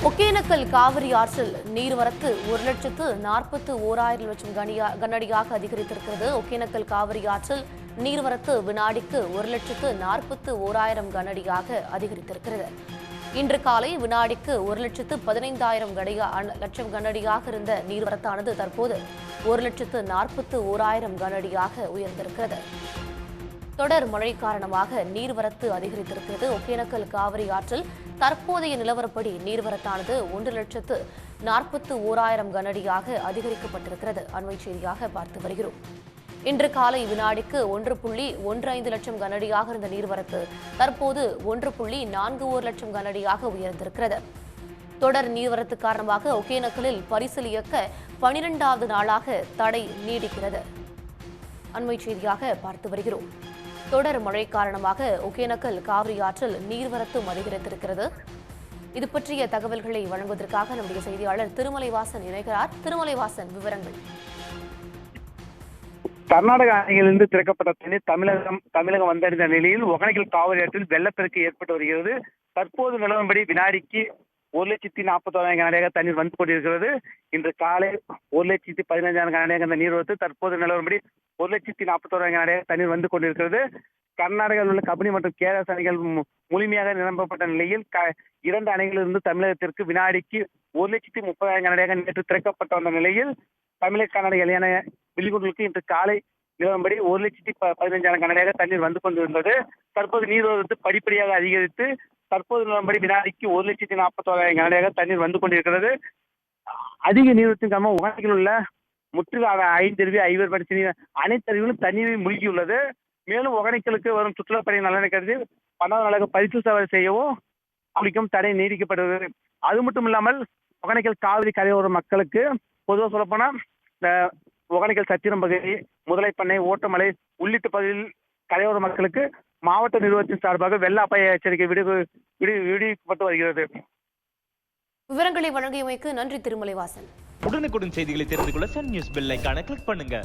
ஒகேனக்கல் காவிரி ஆற்றில் நீர்வரத்து 1,41,000 கனஅடியாக அதிகரித்திருக்கிறது. ஒகேனக்கல் காவிரி ஆற்றில் நீர்வரத்து வினாடிக்கு 1,41,000 கனஅடியாக அதிகரித்திருக்கிறது. இன்று காலை வினாடிக்கு 1,15,000 கனஅடியாக இருந்த நீர்வரத்தானது தற்போது 1,41,000 கனஅடியாக உயர்ந்திருக்கிறது. தொடர் மழை காரணமாக நீர்வரத்து அதிகரித்திருக்கிறது. ஒகேனக்கல் காவிரி ஆற்றில் தற்போதைய நிலவரப்படி நீர்வரத்தானது 1,41,000 கனஅடியாக அதிகரிக்கப்பட்டிருக்கிறது. அண்மை செய்தியாக பார்த்து வருகிறோம். இன்று காலை வினாடிக்கு 1,15 லட்சம் கனஅடியாக இருந்த நீர்வரத்து தற்போது 1,41 லட்சம் கனஅடியாக உயர்ந்திருக்கிறது. தொடர் நீர்வரத்து காரணமாக ஒகேனக்கலில் பரிசல் இயக்க 12வது நாளாக தடை நீடிக்கிறது. அண்மை செய்தியாக பார்த்து வருகிறோம். தொடர் மழை காரணமாக ஒகேனக்கல் காவிரி ஆற்றில் நீர்வரத்தும் அதிகரித்திருக்கிறது. இது பற்றிய தகவல்களை வழங்குவதற்காக நம்முடைய செய்தியாளர் திருமலைவாசன் இணைகிறார். திருமலைவாசன், விவரங்கள். கர்நாடக அணையிலிருந்து திறக்கப்பட்ட தண்ணீர் தமிழகம் வந்தடைந்த நிலையில் ஒகேனக்கல் காவிரி ஆற்றில் வெள்ளப்பெருக்கு ஏற்பட்டு வருகிறது. தற்போது நிலவரப்படி வினாடிக்கு 1,41,000 கனஅடியாக தண்ணீர் வந்து கொண்டிருக்கிறது. இன்று காலை 1,15,000 கனஅடியாக அந்த நீர்வரத்து தற்போது நிலவரப்படி 1,41,000 கனஅடியாக தண்ணீர் வந்து கொண்டிருக்கிறது. கர்நாடகாவில் உள்ள கபினி மற்றும் கேரள அணைகள் முழுமையாக நிரப்பப்பட்ட நிலையில் 2 அணைகளிலிருந்து தமிழகத்திற்கு வினாடிக்கு 1,30,000 கனஅடியாக நேற்று திறக்கப்பட்டு வந்த நிலையில் தமிழக கர்நாடக எல்லையான வில்லிகுண்டுலுக்கு இன்று காலை நிலவரப்படி 1,15,000 கனஅடியாக தண்ணீர் வந்து கொண்டிருந்தது. தற்போது நீர்வரத்து படிப்படியாக அதிகரித்து தற்போது நிலவரப்படி வினாடிக்கு 1,41,000 கனஅடியாக தண்ணீர் வந்து கொண்டிருக்கிறது. அதிக நீர்வரத்தின் காரணமாக ஒகேனக்கலில் உள்ள முற்றிலும் ஐந்தருவி, ஐவர்படி அனைத்து அருவிகளும் தண்ணீரில் மூழ்கியுள்ளது. மேலும் ஒகேனக்கலுக்கு வரும் சுற்றுலா பயணிகள் நலனை கருதி 12 நாளாக பரிசல் சவாரி செய்யவும் அப்படிக்கும் தடை நீடிக்கப்படுகிறது. அது மட்டும் இல்லாமல் ஒகேனக்கல் காவிரி கரையோர மக்களுக்கு பொதுவாக சொல்லப்போனால் இந்த ஒகேனக்கல் சத்திரம் பகுதி, முதலைப்பண்ணை, ஓட்டமலை உள்ளிட்ட பகுதியில் கரையோர மக்களுக்கு மாவட்ட நிர்வாகத்தின் சார்பாக வெள்ள அபாய எச்சரிக்கை விடுவிக்கப்பட்டு வருகிறது. விவரங்களை வழங்கியமைக்கு நன்றி திருமலைவாசன். உடனுக்குடன் செய்திகளை தெரிந்து கொள்ள சன் நியூஸ் பெல் ஐகானை கிளிக் பண்ணுங்க.